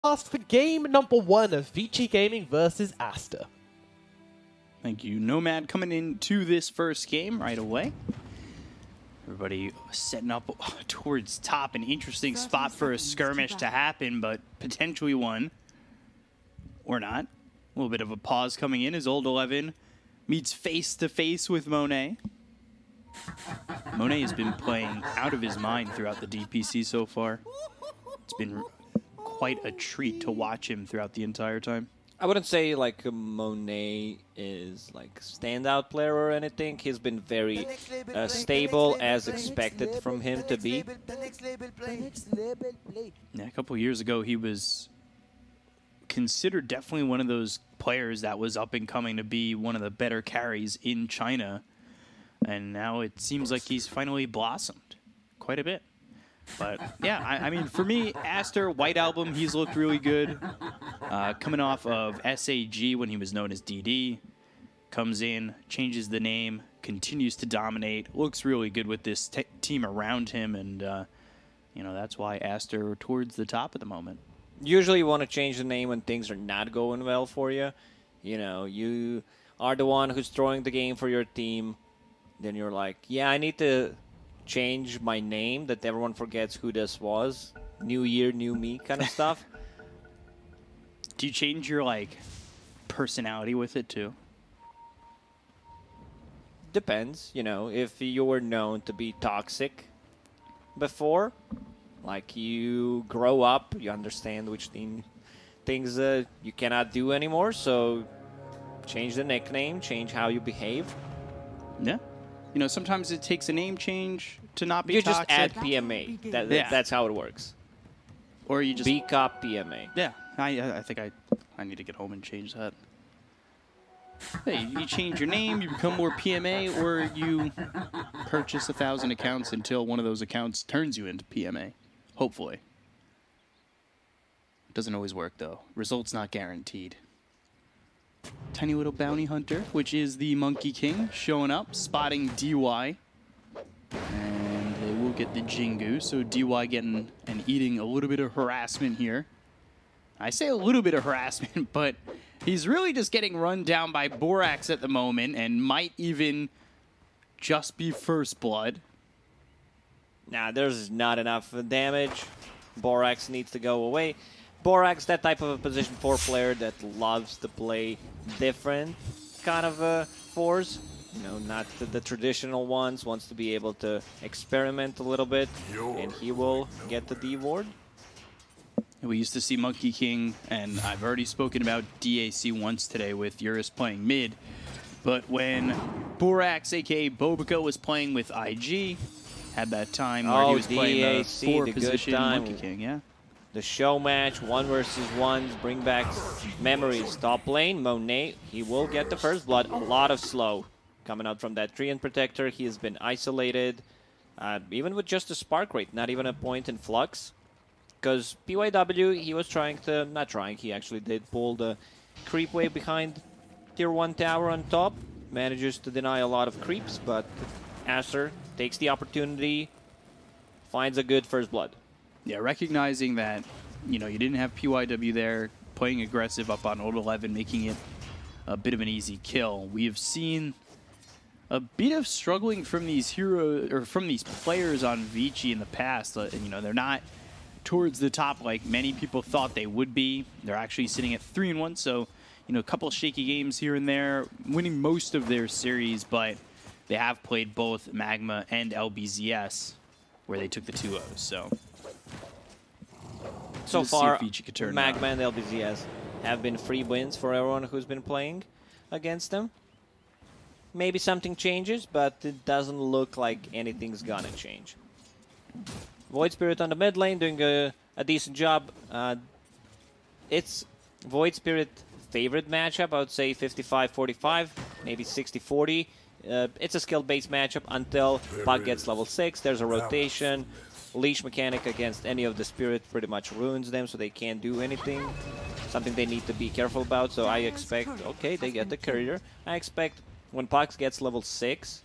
Asked for game number 1 of Vici Gaming versus Aster. Thank you, Nomad, coming into this first game right away. Everybody setting up towards top, an interesting spot for a skirmish to happen, but potentially one, or not. A little bit of a pause coming in as Old 11 meets face-to-face with Monet. Monet has been playing out of his mind throughout the DPC so far. It's been quite a treat to watch him throughout the entire time. I wouldn't say like Monet is like standout player or anything. He's been very stable as expected from him to be. Yeah, a couple years ago he was considered definitely one of those players that was up and coming to be one of the better carries in China. And now it seems like he's finally blossomed quite a bit. But yeah, I mean, for me, Aster, White Album, he's looked really good. Coming off of SAG when he was known as DD, comes in, changes the name, continues to dominate, looks really good with this team around him, and you know, that's why Aster towards the top at the moment. Usually you want to change the name when things are not going well for you. You know, you are the one who's throwing the game for your team. Then you're like, yeah, I need to change my name that everyone forgets who this was. New year, new me kind of stuff. Do you change your, like, personality with it, too? Depends, you know. If you were known to be toxic before, like you grow up, you understand which things you cannot do anymore, so change the nickname, change how you behave. Yeah. You know, sometimes it takes a name change to not be you toxic. just add PMA. That's how it works. Or you just... B-Cop PMA. Yeah. I think I need to get home and change that. Hey, you change your name, you become more PMA, or you purchase 1,000 accounts until one of those accounts turns you into PMA. Hopefully. It doesn't always work, though. Results not guaranteed. Tiny little bounty hunter, which is the Monkey King, showing up, spotting DY. And they will get the Jingu, so DY getting and eating a little bit of harassment here. I say a little bit of harassment, but he's really just getting run down by Borax at the moment and might even just be first blood. Nah, there's not enough damage. Borax needs to go away. Borax, that type of a position 4 player that loves to play different kind of fours. You know, not the traditional ones, wants to be able to experiment a little bit, and he will get the D ward. We used to see Monkey King, and I've already spoken about DAC once today with Eurus playing mid. But when Borax, aka Bobica, was playing with IG, had that time where he was playing the 4 position Monkey King, yeah. The show match, 1 versus 1s, bring back memories. Top lane, Monet, he will get the first blood. A lot of slow coming out from that Treant Protector. He has been isolated, even with just a spark rate, not even a point in flux. Because PYW, he was trying to, not trying, he actually did pull the creep wave behind tier 1 tower on top. Manages to deny a lot of creeps, but Aster takes the opportunity, finds a good first blood. Yeah, recognizing that, you know, you didn't have PYW there, playing aggressive up on Old 11, making it a bit of an easy kill. We have seen a bit of struggling from these players on Vici in the past. You know, they're not towards the top like many people thought they would be. They're actually sitting at 3-1, so, you know, a couple of shaky games here and there, winning most of their series, but they have played both Magma and LBZS, where they took the 2-0s, So far, Magma and LBZS have been free wins for everyone who's been playing against them. Maybe something changes, but it doesn't look like anything's gonna change. Void Spirit on the mid lane doing a decent job. It's Void Spirit favorite matchup, I would say 55-45, maybe 60-40. It's a skill-based matchup until Puck gets level 6. There's a rotation. Leash mechanic against any of the Spirit pretty much ruins them, so they can't do anything. Something they need to be careful about, so I expect... Okay, they get the courier. I expect when Puck gets level 6,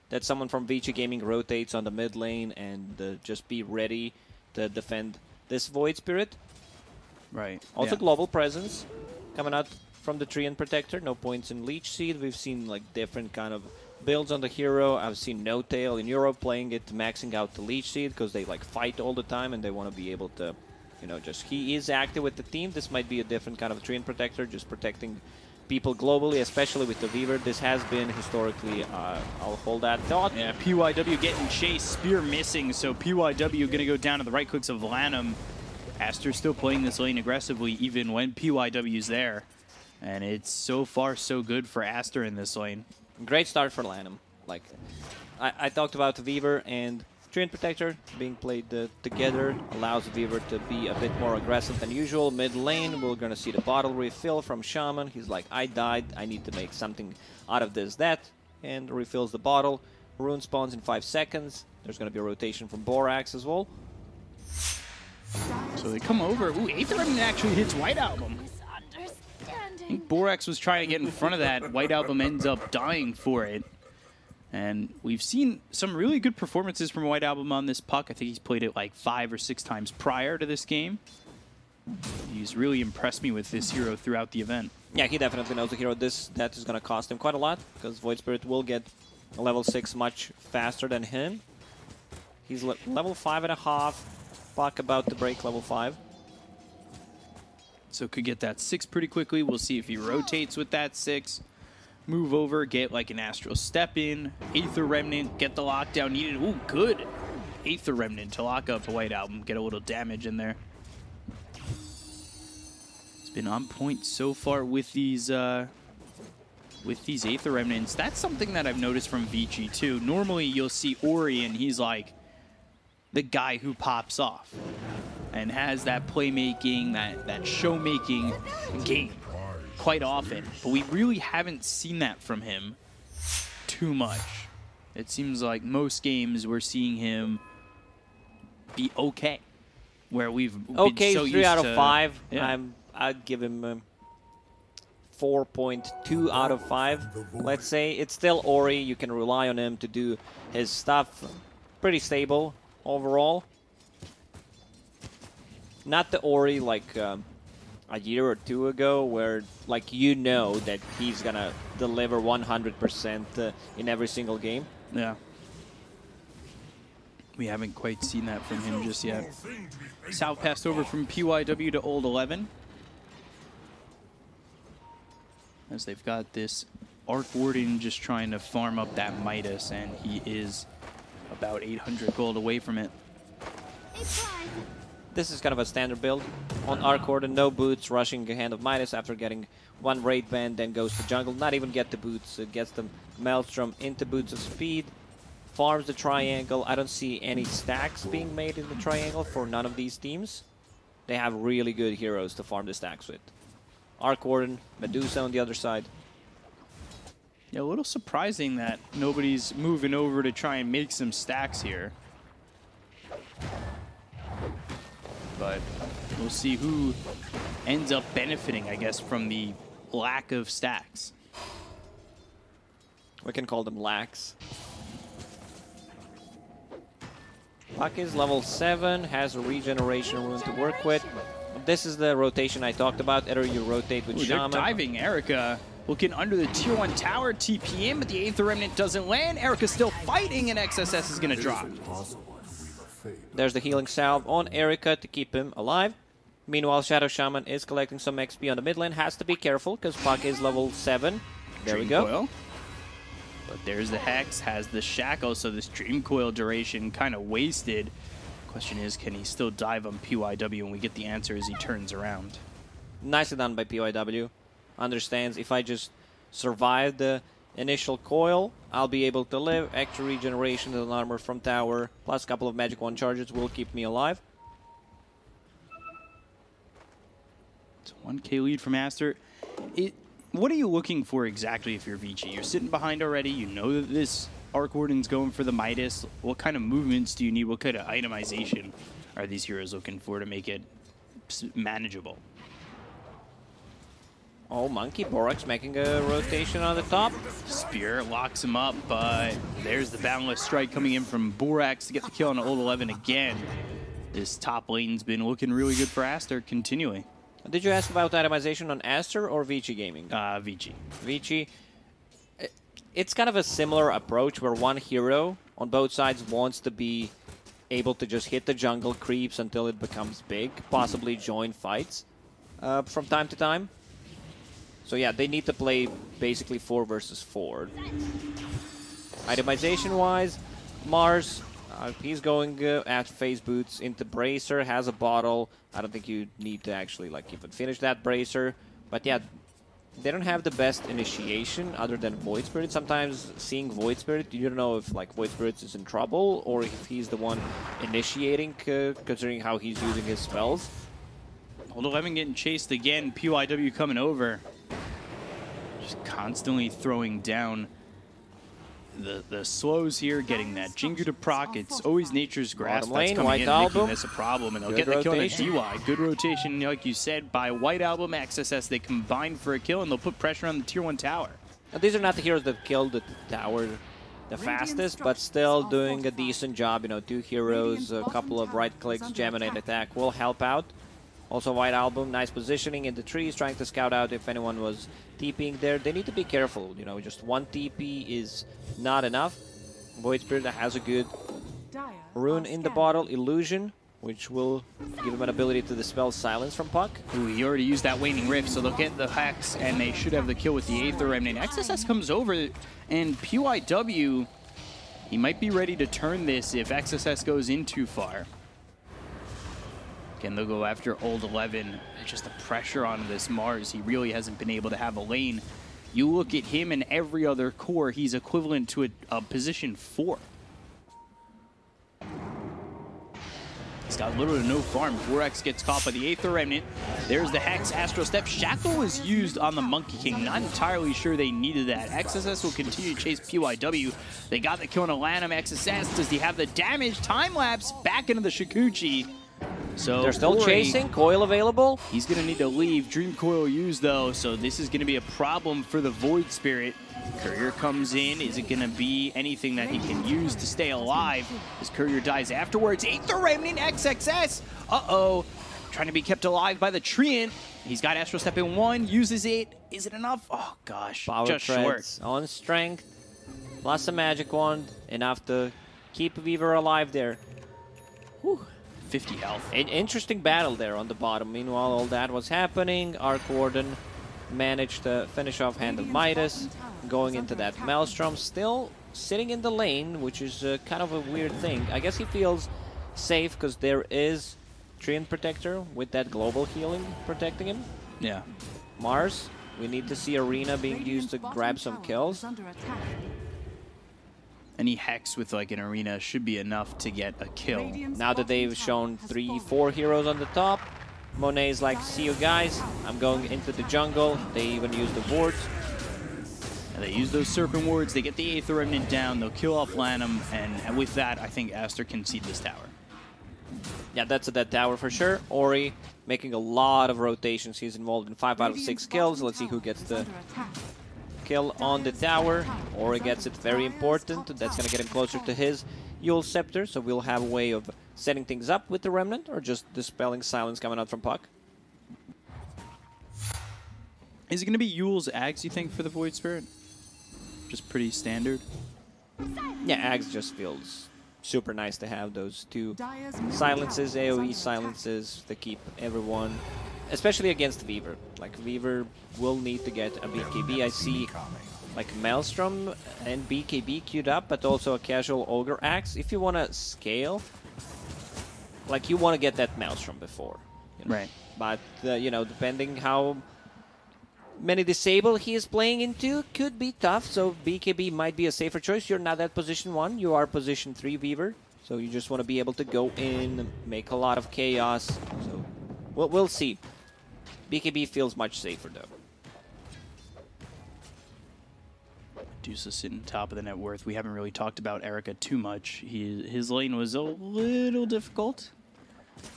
that someone from Vici Gaming rotates on the mid lane and just be ready to defend this Void Spirit. Right. Also global presence coming out from the Treant Protector. No points in Leech Seed. We've seen like different kind of builds on the hero. I've seen No Tail in Europe playing it, maxing out the Leech Seed because they like fight all the time and they want to be able to, you know, just he is active with the team. This might be a different kind of Treant Protector, just protecting people globally, especially with the Weaver. This has been historically, I'll hold that thought. Yeah, PYW getting chased, Spear missing, so PYW going to go down to the right clicks of Lanham. Aster still playing this lane aggressively even when PYW's there. And it's so far so good for Aster in this lane. Great start for Lanham. Like, I talked about the Weaver and Treant Protector being played together allows the Weaver to be a bit more aggressive than usual. Mid lane, we're going to see the bottle refill from Shaman. He's like, I died, I need to make something out of this, that. And refills the bottle. Rune spawns in 5 seconds. There's going to be a rotation from Borax as well. So they come over. Ooh, Aether Remnant actually hits White Album. I think Borax was trying to get in front of that. White Album ends up dying for it. And we've seen some really good performances from White Album on this puck. I think he's played it like 5 or 6 times prior to this game. He's really impressed me with this hero throughout the event. Yeah, he definitely knows the hero. That is going to cost him quite a lot because Void Spirit will get a level 6 much faster than him. He's level 5.5. Puck about to break level 5. So could get that 6 pretty quickly. We'll see if he rotates with that 6. Move over, get like an Astral Step in. Aether Remnant, get the lockdown needed. Ooh, good. Aether Remnant to lock up White Album, get a little damage in there. It's been on point so far with these Aether Remnants. That's something that I've noticed from Vici too. Normally you'll see Ori and he's like the guy who pops off and has that playmaking, that show-making game quite often. But we really haven't seen that from him too much. It seems like most games we're seeing him be okay. Where we've okay, been so 3 used out of to, 5. Yeah. I'd give him 4.2 out of 5. Let's say it's still Ori. You can rely on him to do his stuff. Pretty stable overall. Not the Ori like a year or 2 ago where like you know that he's gonna deliver 100% in every single game. Yeah. We haven't quite seen that from him just yet. South passed over from PYW to Old 11. As they've got this Arc Warden just trying to farm up that Midas, and he is about 800 gold away from it. This is kind of a standard build on Arc Warden. No boots, rushing Hand of Midas after getting 1 raid band, then goes to jungle. Not even get the boots, it gets the Maelstrom into Boots of Speed. Farms the triangle. I don't see any stacks being made in the triangle for none of these teams. They have really good heroes to farm the stacks with. Arc Warden, Medusa on the other side. Yeah, a little surprising that nobody's moving over to try and make some stacks here. But we'll see who ends up benefiting, I guess, from the lack of stacks. We can call them lacks. Puck is level 7, has a regeneration rune to work with. This is the rotation I talked about. Either you rotate with Shaman. They're diving. Erica looking under the tier 1 tower, TPM, but the Aether Remnant doesn't land. Erica's still fighting, and XSS is going to drop. There's the healing salve on Erica to keep him alive. Meanwhile, Shadow Shaman is collecting some XP on the mid lane. Has to be careful because Puck is level 7. There we go. Coil. But there's the Hex, has the Shackle, so this Dream Coil duration kind of wasted. Question is, can he still dive on PYW? And we get the answer as he turns around. Nicely done by PYW. Understands if I just survive the initial coil, I'll be able to live. Extra regeneration and armor from tower, plus a couple of magic 1 charges will keep me alive. It's a 1K lead from Aster. What are you looking for exactly if you're Vici? You're sitting behind already. You know that this Arc Warden's going for the Midas. What kind of movements do you need? What kind of itemization are these heroes looking for to make it manageable? Oh, Monkey Borax making a rotation on the top. Spear locks him up, but there's the Boundless Strike coming in from Borax to get the kill on Old 11 again. This top lane's been looking really good for Aster, continuing. Did you ask about itemization on Aster or Vici Gaming? Vici. Vici. It's kind of a similar approach where one hero on both sides wants to be able to just hit the jungle creeps until it becomes big, possibly join fights from time to time. So yeah, they need to play basically 4 versus 4. Itemization-wise, Mars, he's going at phase boots into Bracer, has a bottle. I don't think you need to actually like even finish that Bracer. But yeah, they don't have the best initiation other than Void Spirit. Sometimes seeing Void Spirit, you don't know if like Void Spirit is in trouble or if he's the one initiating, considering how he's using his spells. Old 11 getting chased again. PYW coming over. Just constantly throwing down the slows here, getting that Jingu to proc. It's always Nature's Grasp that's coming in, making this a problem, and they'll get the kill on the DY. Good rotation, like you said, by White Album, XSS. They combine for a kill, and they'll put pressure on the Tier 1 tower. Now, these are not the heroes that killed the tower the fastest, but still doing a decent job. You know, 2 heroes, a couple of right clicks, Geminate attack will help out. Also, White Album, nice positioning in the trees, trying to scout out if anyone was TPing there. They need to be careful, you know, just 1 TP is not enough. Void Spirit has a good rune in the bottle, Illusion, which will give him an ability to dispel silence from Puck. Ooh, he already used that Waning Rift, so they'll get the Hex, and they should have the kill with the Aether Remnant. XSS comes over, and PYW, he might be ready to turn this if XSS goes in too far. Again, they'll go after Old 11. Just the pressure on this Mars. He really hasn't been able to have a lane. You look at him and every other core, he's equivalent to a position 4. He's got little to no farm. 4X gets caught by the Aether Remnant. There's the Hex, Astral Step. Shackle was used on the Monkey King. Not entirely sure they needed that. XSS will continue to chase PYW. They got the kill on Alanum. XSS, does he have the damage? Time lapse back into the Shikuchi. So they're still chasing. Coil available. He's going to need to leave. Dream Coil used, though, so this is going to be a problem for the Void Spirit. Courier comes in. Is it going to be anything that he can use to stay alive? His Courier dies afterwards. Aether Remnant XXS. Uh-oh. Trying to be kept alive by the Treant. He's got Astral Step in 1. Uses it. Is it enough? Oh, gosh. Power just short. On strength. Plus a Magic Wand. Enough to keep Weaver alive there. Whew. 50 health. An interesting battle there on the bottom. Meanwhile, all that was happening. Arc Warden managed to finish off Hand of Midas, going into that Maelstrom, still sitting in the lane, which is kind of a weird thing. I guess he feels safe because there is Treant Protector with that global healing protecting him. Yeah. Mars, we need to see Arena being used to grab some kills. Any Hex with like an Arena should be enough to get a kill. Now that they've shown 3-4 heroes on the top, Monet's like, see you guys, I'm going into the jungle. They even use the wards. And they use those Serpent Wards, they get the Aether Remnant down, they'll kill off Lanham, and with that, I think Aster can cede this tower. Yeah, that's a dead tower for sure. Ori making a lot of rotations. He's involved in 5 out of 6 kills. Let's see who gets the kill on the tower. Ori gets it, very important. That's going to get him closer to his Yule Scepter, so we'll have a way of setting things up with the Remnant, or just dispelling silence coming out from Puck. Is it going to be Yule's Ags, you think, for the Void Spirit? Just pretty standard? Yeah, Ags just feels super nice to have those 2 silences, AoE silences, to keep everyone, especially against Weaver. Like, Weaver will need to get a BKB. I see like Maelstrom and BKB queued up, but also a casual Ogre Axe. If you want to scale, like, you want to get that Maelstrom before. You know? Right. But, you know, depending how many disable he is playing into, could be tough, so BKB might be a safer choice. You're not at position 1, you are position 3 Weaver, so you just want to be able to go in, make a lot of chaos, so we'll see. BKB feels much safer, though. Medusa sitting top of the net worth. We haven't really talked about Erica too much. His lane was a little difficult,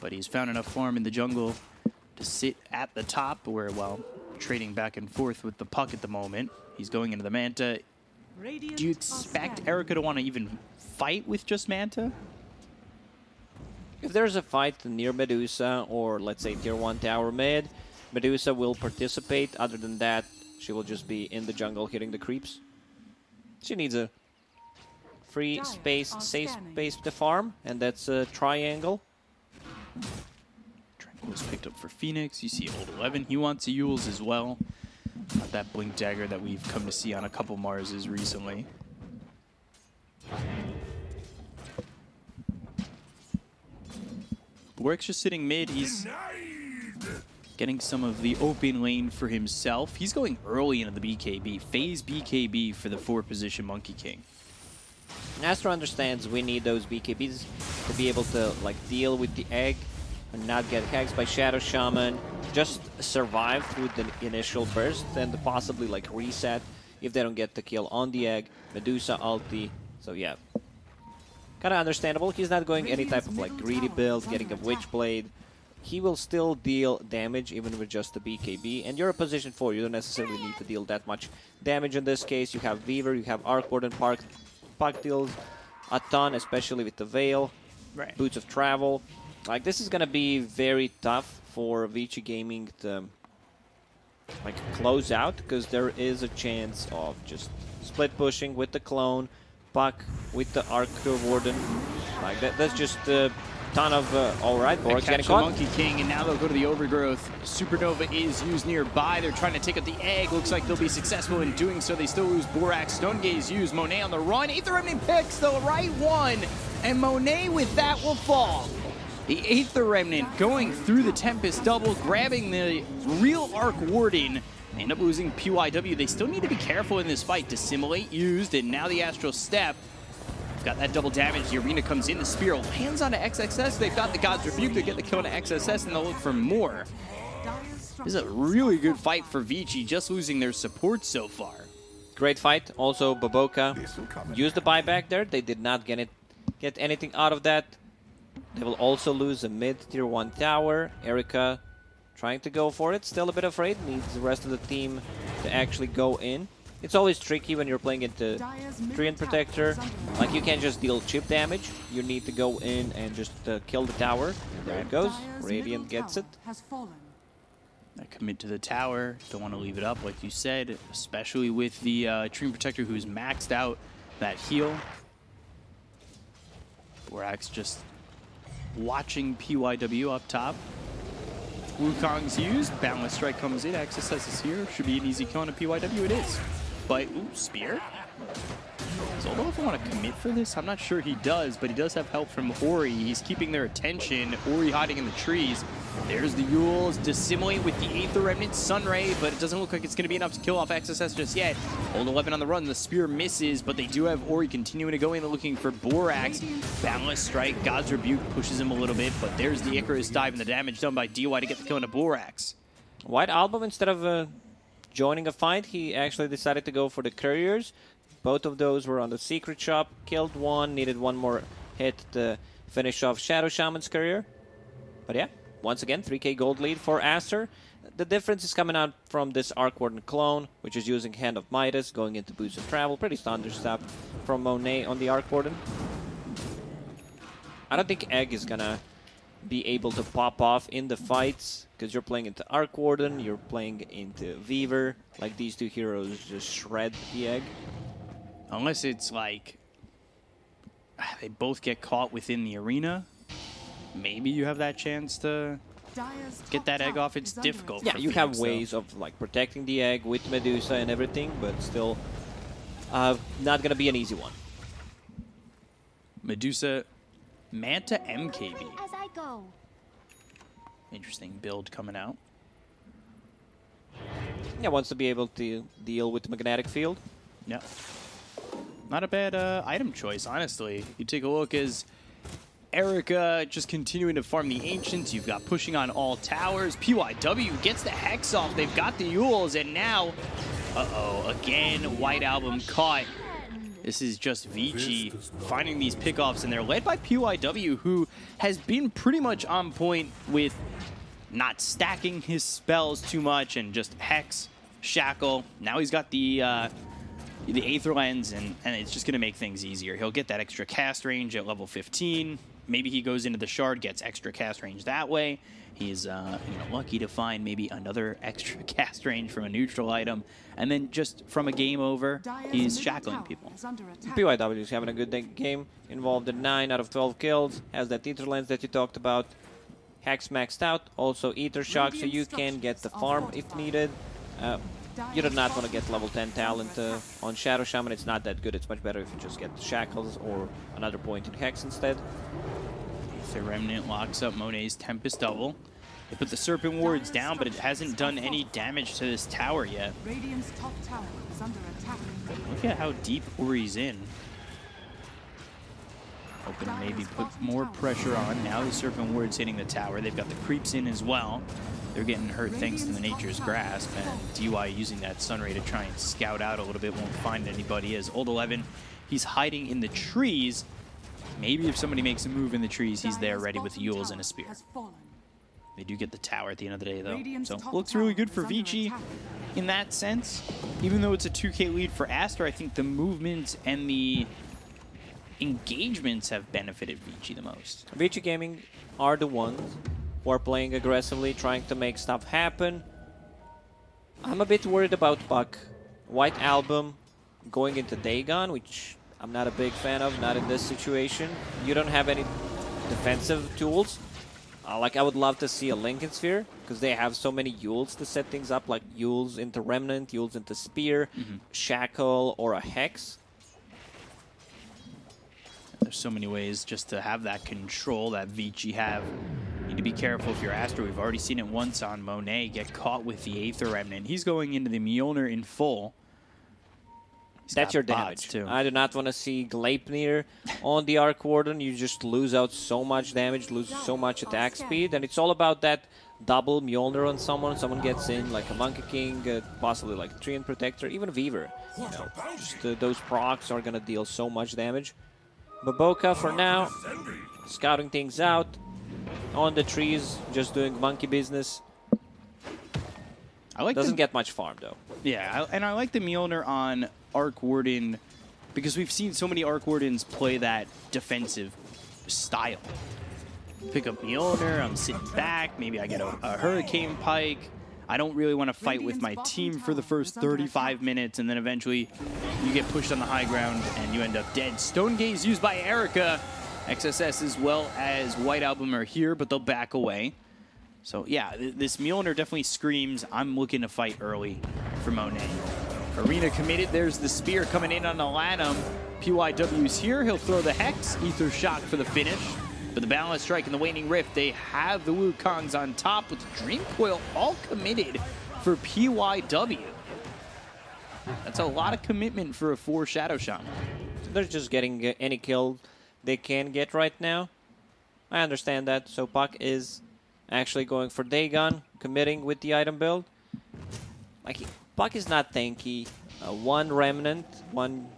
but he's found enough farm in the jungle to sit at the top where, well, trading back and forth with the Puck at the moment. He's going into the Manta. Do you expect Erica to want to even fight with just Manta? If there's a fight near Medusa, or let's say tier 1 tower mid, Medusa will participate. Other than that, she will just be in the jungle hitting the creeps. She needs a free space, safe space to farm, and that's a triangle. Was picked up for Phoenix. You see Old 11. He wants a Yules as well. Not that Blink Dagger that we've come to see on a couple Marses recently. Borik's just sitting mid. He's getting some of the open lane for himself. He's going early into the BKB. Phase BKB for the 4-position Monkey King. Aster understands we need those BKBs to be able to like deal with the egg and not get hexed by Shadow Shaman, just survive through the initial burst and possibly like reset if they don't get the kill on the egg. Medusa ulti, so yeah. Kind of understandable. He's not going any type of like greedy build, getting a Witchblade. He will still deal damage even with just the BKB, and you're a position 4. You don't necessarily need to deal that much damage in this case. You have Weaver, you have Arc Warden, Puck deals a ton, especially with the Veil, Boots of Travel. Like, this is going to be very tough for Vici Gaming to like close out, because there is a chance of just split pushing with the clone, Puck with the Arc Warden. Like, that's just a ton of... Alright, Borik's getting caught. Monkey King, and now they'll go to the Overgrowth. Supernova is used nearby. They're trying to take up the egg. Looks like they'll be successful in doing so. They still lose Borax. Stone Gaze used. Monet on the run. Aether Remnant picks the right one, and Monet with that will fall. The Aether Remnant going through the Tempest double, grabbing the real Arc Warden. They end up losing PYW. They still need to be careful in this fight. Dissimulate used, and now the Astral Step. Got that double damage. The Arena comes in. The Spear lands onto XXS. They've got the God's Rebuke. They get the kill on XSS, and they'll look for more. This is a really good fight for Vici, just losing their support so far. Great fight. Also, Baboka used the buyback there. They did not get anything out of that. They will also lose a mid-tier 1 tower. Erika trying to go for it. Still a bit afraid. Needs the rest of the team to actually go in. It's always tricky when you're playing into Treant Protector. Like, you can't just deal chip damage. You need to go in and just kill the tower. There it goes. Radiant gets it. I commit to the tower. Don't want to leave it up, like you said, especially with the Treant Protector who's maxed out that heal. Borax just watching PYW up top. Wukong's used. Boundless Strike comes in. XSS is here. Should be an easy kill on a PYW. It is. But, ooh, Spear. So although if I want to commit for this, I'm not sure he does, but he does have help from Ori. He's keeping their attention. Ori hiding in the trees. There's the Yules. Dissimulate with the Aether Remnant Sunray, but it doesn't look like it's going to be enough to kill off XSS just yet. Old 11 on the run. The Spear misses, but they do have Ori continuing to go in. They're looking for Borax. Boundless Strike. God's Rebuke pushes him a little bit, but there's the Icarus dive and the damage done by DY to get the kill into Borax. White Album, instead of joining a fight, he actually decided to go for the Couriers. Both of those were on the Secret Shop. Killed one, needed one more hit to finish off Shadow Shaman's Courier. But yeah, once again, 3k gold lead for Aster. The difference is coming out from this Arc Warden clone, which is using Hand of Midas, going into Boots of Travel. Pretty standard stuff from Monet on the Arc Warden. I don't think Egg is gonna be able to pop off in the fights, because you're playing into Arc Warden, you're playing into Weaver. Like, these two heroes just shred the Egg. Unless it's like they both get caught within the arena, maybe you have that chance to get that egg off. It's difficult. Yeah, you have ways of like protecting the egg with Medusa and everything, but still not gonna be an easy one. Medusa, Manta MKB. Interesting build coming out. Yeah, wants to be able to deal with the magnetic field. Yeah. Not a bad item choice, honestly. You take a look as Erika just continuing to farm the Ancients. You've got pushing on all towers. PYW gets the Hex off. They've got the Yules, and now, again, White Album caught. This is just Vici finding these pickoffs, and they're led by PYW, who has been pretty much on point with not stacking his spells too much and just Hex, Shackle. Now he's got the Aether Lens, and it's just going to make things easier. He'll get that extra cast range at level 15. maybe he goes into the shard, gets extra cast range that way. He's lucky to find maybe another extra cast range from a neutral item. And then just from a game over, he's shackling people. PYW is having a good game, involved in 9 out of 12 kills, has that Ether Lens that you talked about. Hex maxed out, also Ether Shock, so you can get the farm if needed. You do not want to get level 10 talent on Shadow Shaman. It's not that good. It's much better if you just get Shackles or another point in Hex instead. The Remnant locks up Monet's Tempest Double. They put the Serpent Wards down, but it hasn't done any damage to this tower yet. Radiant's top tower is under attack. Look at how deep Ori's in. Hoping to maybe put more pressure on. Now the Serpent Ward's hitting the tower. They've got the creeps in as well. They're getting hurt thanks to the Nature's Grasp, and DY using that Sunray to try and scout out a little bit, won't find anybody. As Old 11, he's hiding in the trees. Maybe if somebody makes a move in the trees, he's there ready with Yules and a spear. They do get the tower at the end of the day, though. So looks really good for Vici in that sense. Even though it's a 2K lead for Aster, I think the movements and the engagements have benefited Vici the most. Vici Gaming are the ones who are playing aggressively, trying to make stuff happen. I'm a bit worried about Puck. White Album going into Dagon, which I'm not a big fan of, not in this situation. You don't have any defensive tools. Like, I would love to see a Lincoln Sphere, because they have so many Yules to set things up, like Yules into Remnant, Yules into Spear, Shackle, or a Hex. There's so many ways just to have that control that Vici have. You need to be careful if you're Aster. We've already seen it once on Monet get caught with the Aether Remnant. He's going into the Mjolnir in full. That's your damage. Too. I do not want to see Gleipnir on the Arc Warden. You just lose out so much damage, lose so much attack speed, and it's all about that double Mjolnir on someone. Someone gets in, like a Monkey King, possibly like Treant Protector, even a Weaver. You know, just those procs are going to deal so much damage. Baboka, for now, scouting things out on the trees, just doing monkey business. Doesn't get much farm, though. Yeah, and I like the Mjolnir on Arc Warden because we've seen so many Arc Wardens play that defensive style. Pick up Mjolnir, I'm sitting back, maybe I get a Hurricane Pike. I don't really want to fight with my team for the first 35 minutes, and then eventually you get pushed on the high ground and you end up dead. Stone Gaze used by Erica. XSS as well as White Album are here, but they'll back away. So yeah, this Mjolnir definitely screams, I'm looking to fight early for Monet. Arena committed, there's the spear coming in on Alanum. PYW's here, he'll throw the Hex, Ether Shock for the finish. But the Balance Strike and the Waning Rift, they have the Wukongs on top with the Dream Coil all committed for PYW. That's a lot of commitment for a 4 Shadow Shaman. They're just getting any kill they can get right now. I understand that. So Puck is actually going for Dagon, committing with the item build. Like, Puck is not tanky. One Remnant, one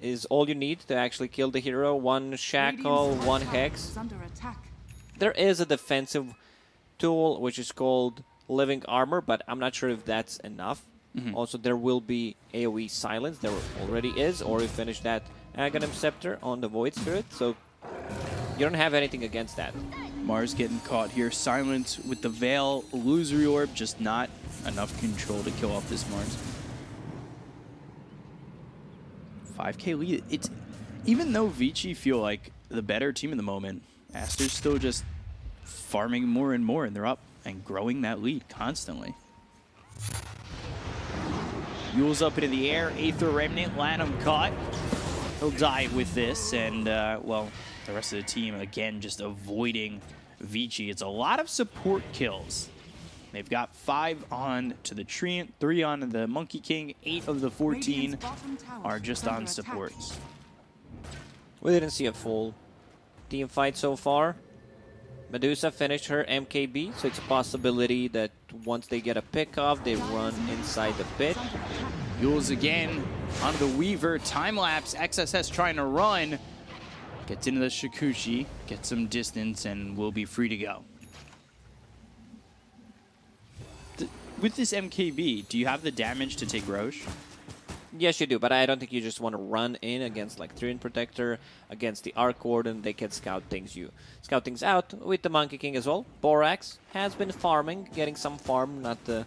is all you need to actually kill the hero. One Shackle, one Hex. There is a defensive tool which is called Living Armor, but I'm not sure if that's enough. Also, there will be AoE Silence. There already is, or you finish that Aghanim Scepter on the Void Spirit, so you don't have anything against that. Mars getting caught here. Silence with the Veil, Illusory Orb, just not enough control to kill off this Mars. 5K lead. It's even though Vici feel like the better team in the moment, Aster's still just farming more and more, and they're up and growing that lead constantly. Yule's up into the air. Aether Remnant, Lanham caught. He'll die with this, and well, the rest of the team again just avoiding Vici. It's a lot of support kills. They've got 5 on to the Treant, 3 on to the Monkey King, 8 of the 14 are just on supports. We didn't see a full team fight so far. Medusa finished her MKB, so it's a possibility that once they get a pick off, they run inside the pit. Yules again on the Weaver, time-lapse, XSS trying to run. Gets into the Shikushi, gets some distance, and will be free to go. With this MKB, do you have the damage to take Roche? Yes, you do, but I don't think you just want to run in against like Treant Protector, against the Arc Warden. They can scout things out with the Monkey King as well. Borax has been farming, getting some farm, not the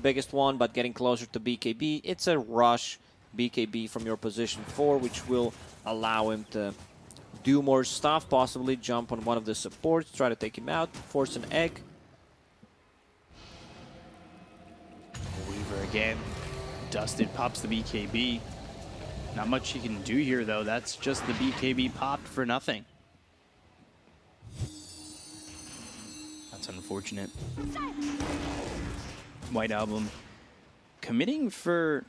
biggest one, but getting closer to BKB. It's a rush BKB from your position 4, which will allow him to do more stuff, possibly jump on one of the supports, try to take him out, force an egg. Weaver again. Dusted pops the BKB. Not much he can do here, though. That's just the BKB popped for nothing. That's unfortunate. White Album committing for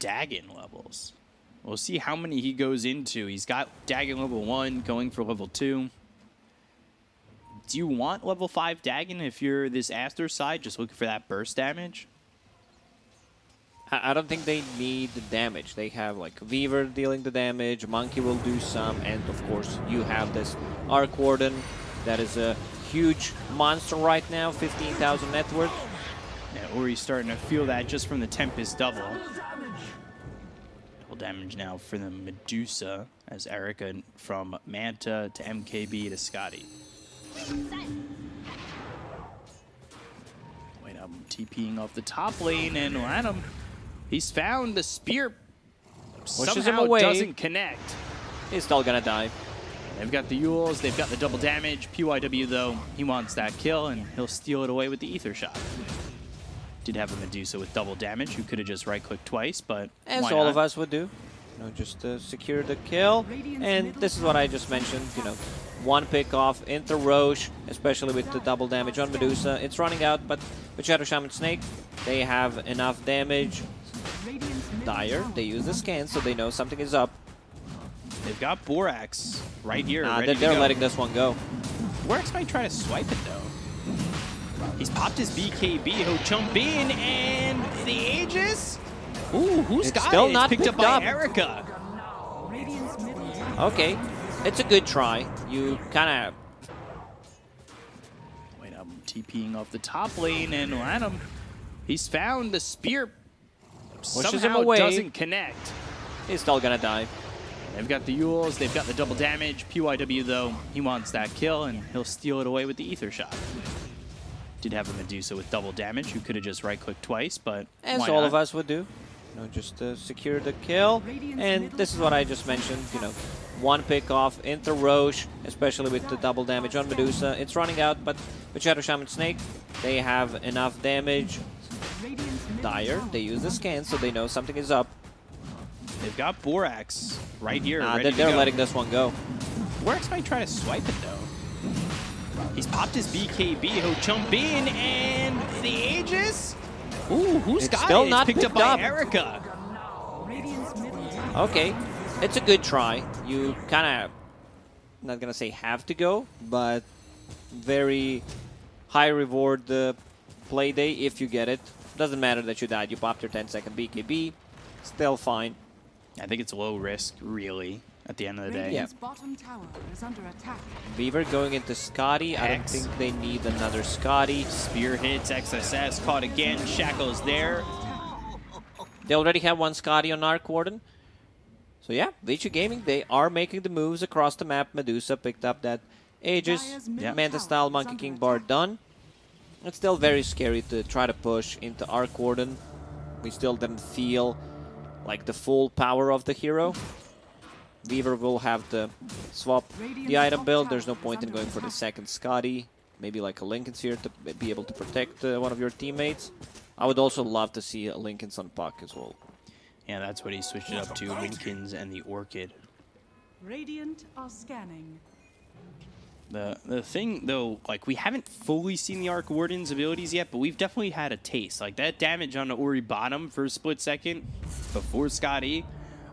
Dagon levels. We'll see how many he goes into. He's got Dagon level 1, going for level 2. Do you want level 5 Dagon if you're this Aster side, just looking for that burst damage? I don't think they need the damage. They have like Weaver dealing the damage, Monkey will do some, and of course you have this Arc Warden that is a huge monster right now, 15,000 net worth. Yeah, Ori's starting to feel that just from the Tempest double. Double damage now for the Medusa as Erica from Manta to MKB to Scotty. Wait, I'm TPing off the top lane and Lanham. He's found the spear. Pushes Somehow him away. Doesn't connect. He's still gonna die. They've got the Yules, they've got the double damage. PYW, though, he wants that kill, and he'll steal it away with the Ether Shot. Did have a Medusa with double damage, who could have just right-clicked twice, but as why all not? of us would do. You know, just secure the kill. And this is what I just mentioned, you know, one pick off into Roche, especially with the double damage on Medusa. It's running out, but with Shadow Shaman Snake, they have enough damage. Dire, they use the scan, so they know something is up. They've got Borax right here. They're letting this one go. Borax might try to swipe it, though. He's popped his BKB. He'll jump in, and the Aegis? Ooh, who's It's got still it? not It's picked up picked by up. Erica. Okay, it's a good try. You kind of... Wait, I'm TPing off the top lane, and Lanham, he's found the spear. Pushes him Somehow away. doesn't connect. He's still gonna die. They've got the Yules, they've got the double damage. PYW, though, he wants that kill, and he'll steal it away with the Ether Shot. Did have a Medusa with double damage, who could have just right-clicked twice, but as why all not? of us would do. You know, just secure the kill. And this is what I just mentioned, you know, one pick off into Roche, especially with the double damage on Medusa. It's running out, but with Shadow Shaman Snake, they have enough damage. Dire, they use the scan, so they know something is up. They've got Borax right here. They're letting this one go. Borax might try to swipe it, though. He's popped his BKB. He'll jump in, and the Aegis? Ooh, who's It's got still it? not It's picked up picked by up. Erica. Okay, it's a good try. You kind of, not gonna say have to go, but very high reward play day if you get it. Doesn't matter that you died. You popped your 10-second BKB. Still fine. I think it's low risk, really, at the end of the day. Yeah. Bottom tower is under attack. Weaver going into Scotty. I don't X. think they need another Scotty. Spear hits, XSS, caught again. Shackles there. They already have one Scotty on Arc Warden. So yeah, Vici Gaming, they are making the moves across the map. Medusa picked up that Aegis. Yeah. Manta-style Monkey King bar done. It's still very scary to try to push into Arc Warden. We still didn't feel like the full power of the hero. Weaver will have to swap the item build. There's no point in going for the second Scotty. Maybe like a Linken's here to be able to protect one of your teammates. I would also love to see a Linken's on Puck as well. Yeah, that's what he switched it up to, Linken's and the Orchid. Radiant are scanning. The thing, though, like, we haven't fully seen the Arc Warden's abilities yet, but we've definitely had a taste. Like, that damage on the Ori bottom for a split second before Scotty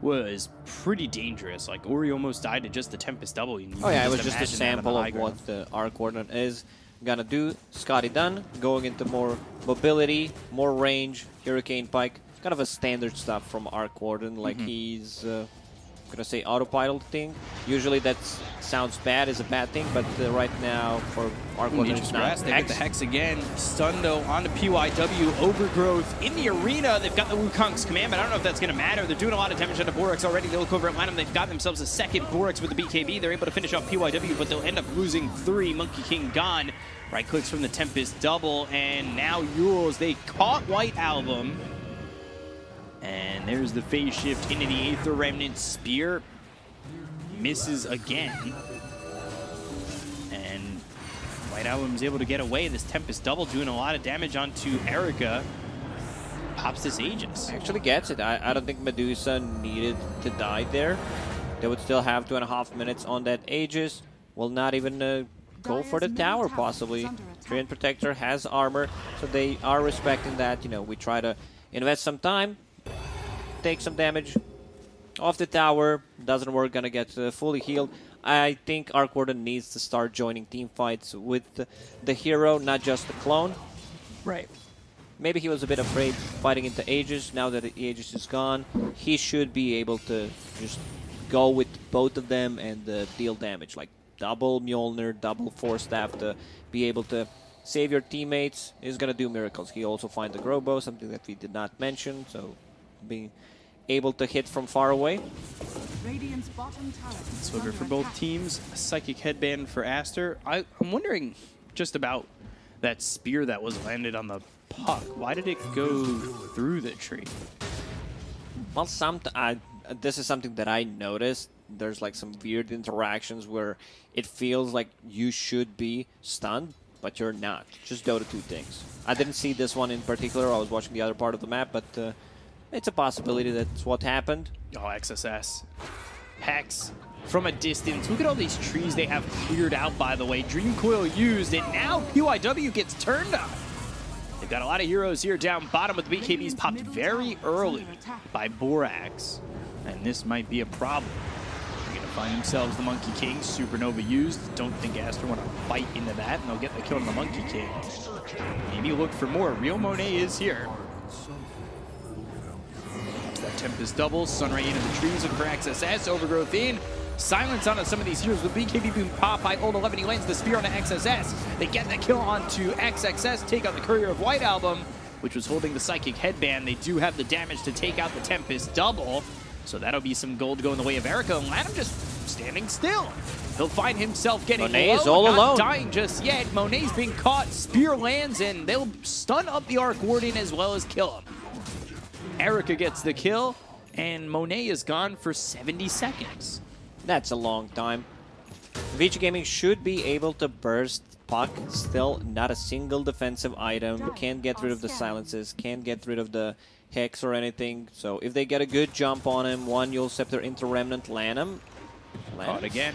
was pretty dangerous. Like, Ori almost died to just the Tempest double. Oh yeah, it was just a sample of what the Arc Warden is gonna do. Scotty done, going into more mobility, more range, Hurricane Pike. Kind of a standard stuff from Arc Warden, like he's gonna say autopilot thing. Usually that sounds bad, is a bad thing, but right now for Arcorden it's not. They get the Hex again. Stun though onto PYW. Overgrowth in the arena. They've got the Wukong's command, but I don't know if that's gonna matter. They're doing a lot of damage onto Borax already. They look over at Lanham. They've got themselves a second Borax with the BKB. They're able to finish off PYW, but they'll end up losing 3. Monkey King gone. Right clicks from the Tempest double, and now Yules. They caught White Album. And there's the phase shift into the Aether Remnant. Spear misses again. And White Album's able to get away. This Tempest double doing a lot of damage onto Erica. Pops this Aegis. Actually gets it. I don't think Medusa needed to die there. They would still have 2.5 minutes on that Aegis. Will not even go for the tower, possibly. Treant Protector has armor, so they are respecting that. You know, we try to invest some time, take some damage off the tower. Doesn't work, gonna get fully healed. I think Arcorden needs to start joining team fights with the hero, not just the clone. Right. Maybe he was a bit afraid fighting into Aegis. Now that the Aegis is gone, he should be able to just go with both of them and deal damage, like double Mjolnir, double Force Staff to be able to save your teammates is going to do miracles. He also finds the Grow Bow, something that we did not mention, so being able to hit from far away. Radiant's bottom tower is Swigger for under both attack. teams. Psychic Headband for Aster. I'm wondering just about that spear that was landed on the puck. Why did it go through the tree? Well, this is something that I noticed. There's like some weird interactions where it feels like you should be stunned, but you're not. Just Dota 2 things. I didn't see this one in particular. I was watching the other part of the map, but it's a possibility that's what happened. Oh, XSS. Hex from a distance. Look at all these trees they have cleared out, by the way. Dream Coil used, and now PYW gets turned on. They've got a lot of heroes here down bottom, with the BKBs popped very early by Borax. And this might be a problem. They're going to find themselves the Monkey King. Supernova used. Don't think Aster want to fight into that, and they'll get the kill on the Monkey King. Maybe look for more. Real Monet is here. That Tempest doubles. Sunray into the trees and for XSS. Overgrowth in. Silence onto some of these heroes with BKB boom pop by Old 11. He lands the spear onto XSS. They get the kill onto XXS. Take out the Courier of White Album, which was holding the Psychic Headband. They do have the damage to take out the Tempest double. So that'll be some gold going the way of Erica. And Lanham just standing still. He'll find himself getting Monet low, is all not alone. dying just yet. Monet's being caught. Spear lands, and they'll stun up the Arc Warden as well as kill him. Erica gets the kill, and Monet is gone for 70 seconds. That's a long time. Vici Gaming should be able to burst puck. Still not a single defensive item. Can't get rid of the silences. Can't get rid of the Hex or anything. So if they get a good jump on him, one Yule Scepter into Remnant, Lanham. Caught again.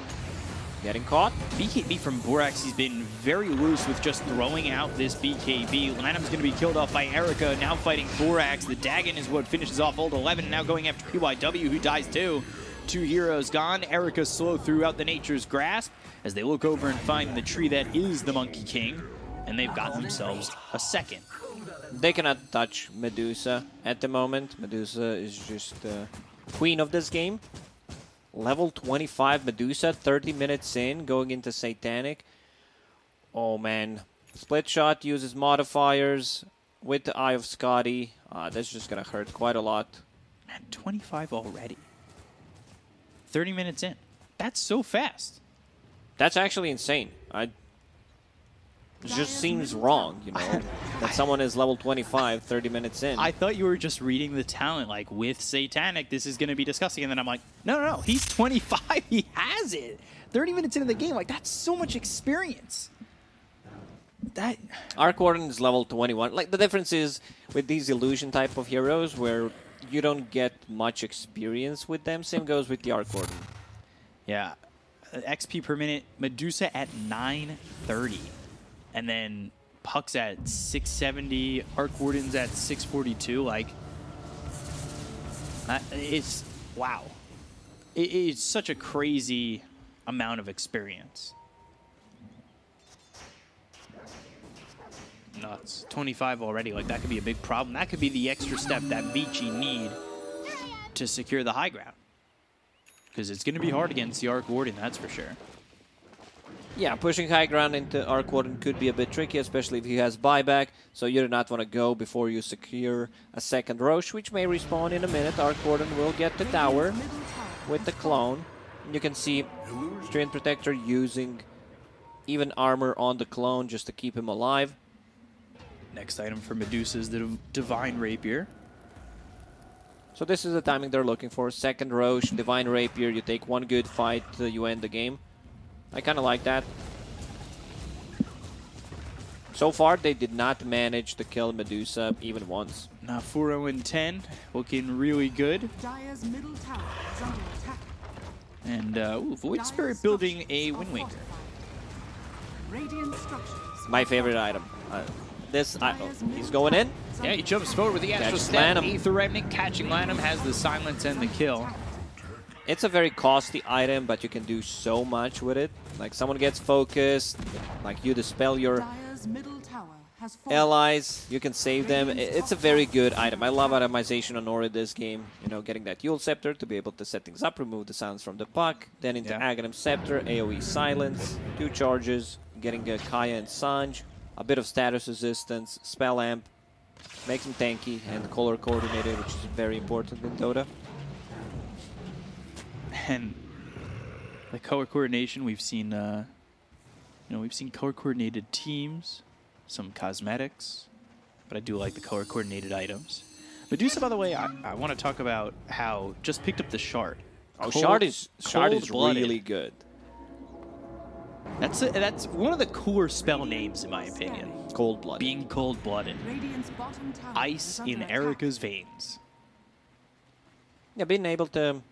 Getting caught. BKB from Borax, he's been very loose with just throwing out this BKB. Lanham's going to be killed off by Erica, now fighting Borax. The Dagon is what finishes off Old 11, and now going after PYW, who dies too. 2 heroes gone. Erica slow throughout the Nature's Grasp as they look over and find the tree that is the Monkey King, and they've got themselves a second. They cannot touch Medusa at the moment. Medusa is just the queen of this game. Level 25 Medusa, 30 minutes in, going into Satanic. Oh man. Split Shot uses modifiers with the Eye of Scotty. That's just gonna hurt quite a lot. Man, 25 already. 30 minutes in. That's so fast. That's actually insane. It just seems wrong, you know, that someone is level 25, 30 minutes in. I thought you were just reading the talent, like, with Satanic, this is going to be disgusting. And then I'm like, no, he's 25. He has it. 30 minutes into the game, like, that's so much experience. That Arc Warden is level 21. Like, the difference is with these illusion type of heroes where you don't get much experience with them. Same goes with the Arc Warden. Yeah. XP per minute, Medusa at 930. And then Puck's at 670, Arc Warden's at 642. Like, it's, wow. It's such a crazy amount of experience. Nuts. 25 already. Like, that could be a big problem. That could be the extra step that Vici need to secure the high ground. Because it's going to be hard against the Arc Warden, that's for sure. Yeah, pushing high ground into Arc Warden could be a bit tricky, especially if he has buyback. So you do not want to go before you secure a second Roche, which may respawn in a minute. Arc Warden will get the tower with the clone. You can see Treant Protector using even armor on the clone just to keep him alive. Next item for Medusa is the Divine Rapier. So this is the timing they're looking for. Second Roche, Divine Rapier, you take one good fight, you end the game. I kind of like that. So far, they did not manage to kill Medusa even once. Now 4-0-10, looking really good. Dire's middle tower is under attack. And Void Spirit building a Wind Waker. Radiant structures. My favorite item. He's going in. Yeah, he jumps forward with the Astral Catches Step. Lanham. Aether Remnant catching Lanham, has the silence and the kill. It's a very costly item, but you can do so much with it. Like, someone gets focused, like you dispel your Dire's middle tower has fallen. allies, you can save them. It's a very good item. I love itemization on Ori this game. You know, getting that Yule Scepter to be able to set things up, remove the sounds from the puck, then into Aghanim Scepter, AoE Silence, 2 charges, getting a Kaya and Sanj, a bit of status resistance, Spell Amp, makes him tanky, and color coordinated, which is very important in Dota. And the color coordination, we've seen, we've seen color coordinated teams, some cosmetics, but I do like the color coordinated items. Medusa, by the way, I want to talk about how just picked up the Shard. Oh, Shard is really good. That's one of the cooler spell names in my opinion. Cold-blooded. Being cold-blooded. Radiant's bottom tower Ice is under in attack. Erica's veins. Yeah, being able to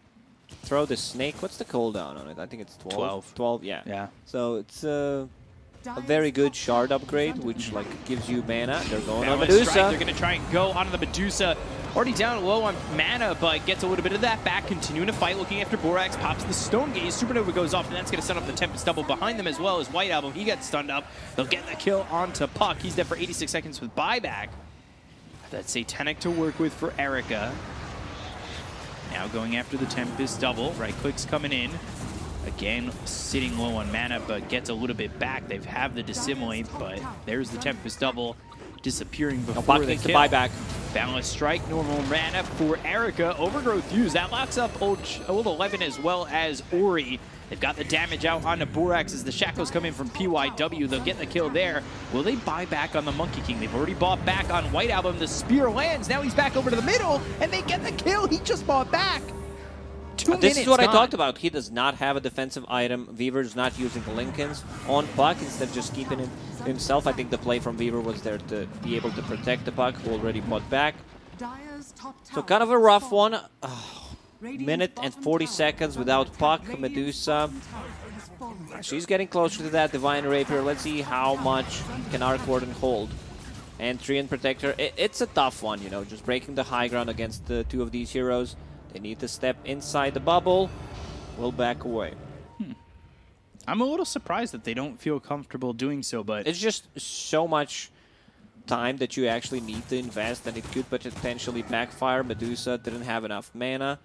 throw the snake. What's the cooldown on it? I think it's 12. 12. 12, yeah. Yeah. So it's a very good shard upgrade, which like gives you mana. They're going on Balance Medusa. strike, they're going to try and go onto the Medusa. Already down low on mana, but gets a little bit of that back. Continuing to fight, looking after Borax. Pops the Stone Gaze. Supernova goes off, and that's going to set up the Tempest Double behind them as well as White Album. He gets stunned up. They'll get the kill onto Puck. He's dead for 86 seconds with buyback. That's Satanic to work with for Erica. Now going after the Tempest Double. Right click's coming in. Again, sitting low on mana, but gets a little bit back. They have the Dissimulate, but there's the Tempest Double disappearing before the needs kill. to buy back. Balance Strike, normal mana for Erica. Overgrowth Fuse, that locks up old 11 as well as Ori. They've got the damage out onto Borax as the Shackles come in from PYW. They'll get the kill there. Will they buy back on the Monkey King? They've already bought back on White Album. The Spear lands. Now he's back over to the middle, and they get the kill. He just bought back. 2 minutes This is what gone. I talked about. He does not have a defensive item. Weaver's not using Lincolns on Puck instead of just keeping it himself. I think the play from Weaver was there to be able to protect the Puck, who already bought back. Dire's top So tower kind of a has rough fallen. one. Radiant's Minute and bottom 40 tower seconds is without under Puck. attack. Medusa, Radiant's bottom tower has fallen. she's getting closer to that Divine Rapier. Let's see how much can Arc Warden hold. And Treant Protector, it's a tough one, you know, just breaking the high ground against the 2 of these heroes. They need to step inside the bubble. We'll back away. I'm a little surprised that they don't feel comfortable doing so, but It's just so much time that you actually need to invest, and it could potentially backfire. Medusa didn't have enough mana.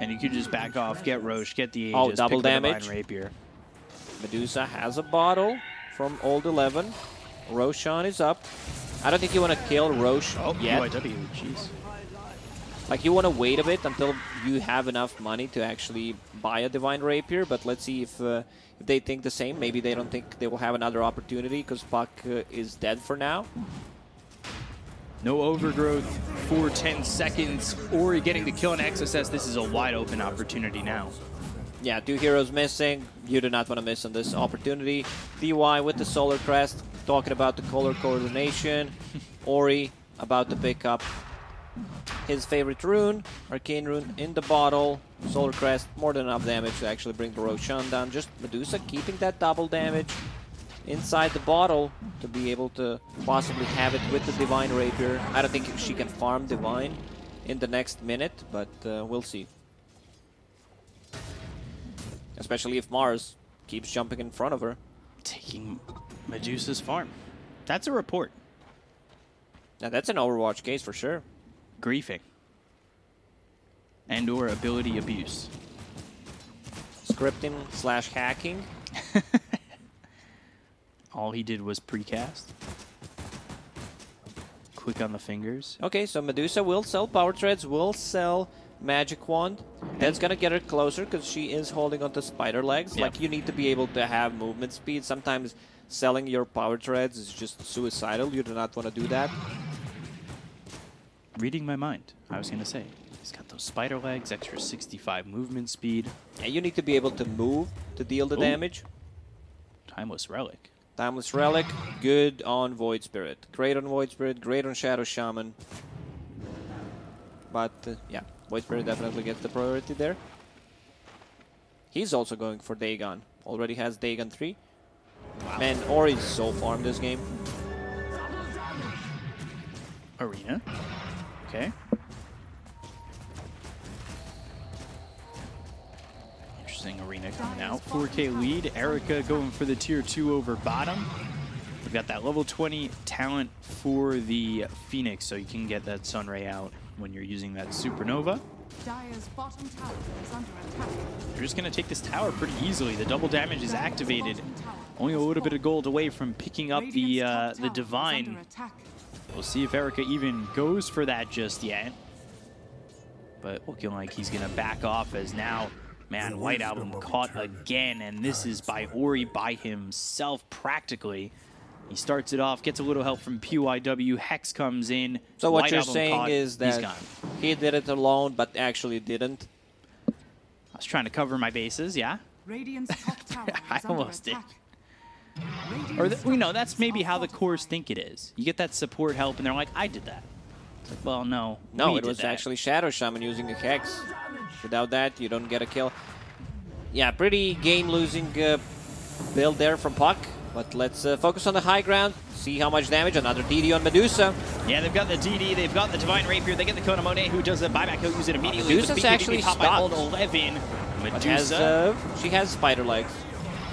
and you could just back off, get Roche, get the Aegis, Oh, double pick up the damage. Divine Rapier. Medusa has a bottle from Old 11. Roshan is up. I don't think you want to kill Roche yet. PYW, jeez. Like, you want to wait a bit until you have enough money to actually buy a Divine Rapier, but let's see if they think the same. Maybe they don't think they will have another opportunity because Puck is dead for now. No overgrowth for 10 seconds. Ori getting the kill in XSS. This is a wide open opportunity now. Yeah, 2 heroes missing. You do not want to miss on this opportunity. DY with the Solar Crest, talking about the color coordination. Ori about to pick up his favorite rune, Arcane Rune in the bottle. Solar Crest, more than enough damage to actually bring the Roshan down. Just Medusa keeping that double damage inside the bottle to be able to possibly have it with the Divine Rapier. I don't think she can farm Divine in the next minute, but we'll see. Especially if Mars keeps jumping in front of her. Taking Medusa's farm. That's a report. Now that's an Overwatch case for sure. Griefing. and or ability abuse. Scripting / hacking. All he did was precast. Quick on the fingers. Okay, so Medusa will sell Power Treads, will sell Magic Wand. That's gonna get her closer because she is holding onto Spider Legs. Yep. Like, you need to be able to have movement speed. Sometimes selling your Power Treads is just suicidal. You do not want to do that. Reading my mind, I was gonna say. He's got those Spider Legs, extra 65 movement speed. And you need to be able to move to deal the damage. Timeless Relic. Timeless Relic, good on Void Spirit. Great on Void Spirit, great on Shadow Shaman. But, yeah, Void Spirit definitely gets the priority there. He's also going for Dagon. Already has Dagon 3. Wow. Man, Ori's so farmed this game. Arena. Okay. Interesting Arena coming out. 4K lead. Erica going for the tier 2 over bottom. We've got that level 20 talent for the Phoenix, so you can get that Sunray out when you're using that Supernova. Dire's bottom tower is under attack. They're just going to take this tower pretty easily. The double damage is activated. Only a little bit of gold away from picking up the Divine. We'll see if Erica even goes for that just yet. But looking like he's going to back off as now, man, White Album caught again. And this is by Ori by himself practically. He starts it off, gets a little help from PYW. Hex comes in. So what White you're Album saying caught, is that he did it alone, but actually didn't? I was trying to cover my bases, yeah. Radiant's top tower I is under almost did. attack. Or, we know, that's maybe how the cores think it is. You get that support help, and they're like, I did that. It's like, well, no. No, it was actually Shadow Shaman using a Hex. Without that, you don't get a kill. Yeah, pretty game-losing build there from Puck. But let's focus on the high ground, see how much damage. Another DD on Medusa. Yeah, they've got the DD, they've got the Divine Rapier, they get the Kona Monet, who does the buyback, he'll use it immediately. Medusa's actually stopped. 11. Medusa she has Spider Legs.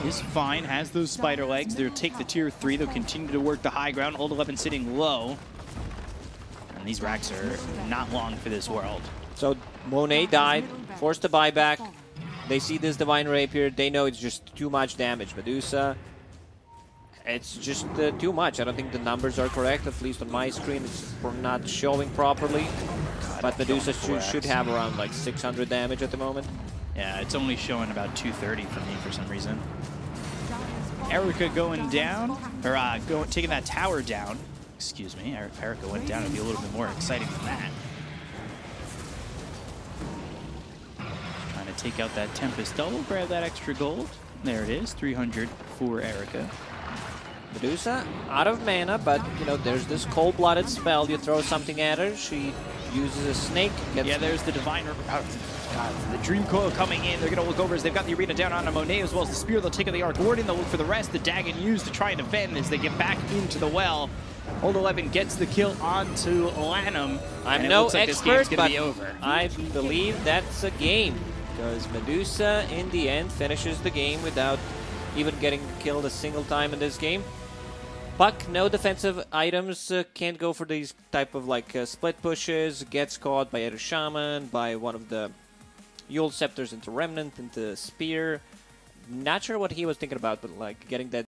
Is fine, has those Spider Legs. They'll take the tier 3, they'll continue to work the high ground. Old 11 sitting low. And these racks are not long for this world. So Monet died, forced to buyback. They see this Divine Rapier, they know it's just too much damage. Medusa, it's just too much. I don't think the numbers are correct, at least on my screen. It's not showing properly. But Medusa should have around like 600 damage at the moment. Yeah, it's only showing about 230 for me for some reason. Erica going down, or taking that tower down. Excuse me, if Erica went down, it'd be a little bit more exciting than that. Trying to take out that Tempest double, grab that extra gold. There it is, 300 for Erica. Medusa out of mana, but you know, there's this cold-blooded spell. You throw something at her, she uses a snake. Yeah, there's the Divine. God, the Dream Coil coming in. They're going to look over as they've got the Arena down on a Monet as well as the Spear. They'll take out the Arc Warden. They'll look for the rest. The Dagon used to try and defend as they get back into the well. Old 11 gets the kill onto Lanham. I'm no like expert, but be over. I believe that's a game. Because Medusa, in the end, finishes the game without even getting killed a single time in this game. Puck, no defensive items, can't go for these type of like split pushes, gets caught by either Shaman, by one of the Yule Scepters into Remnant, into Spear. Not sure what he was thinking about, but like getting that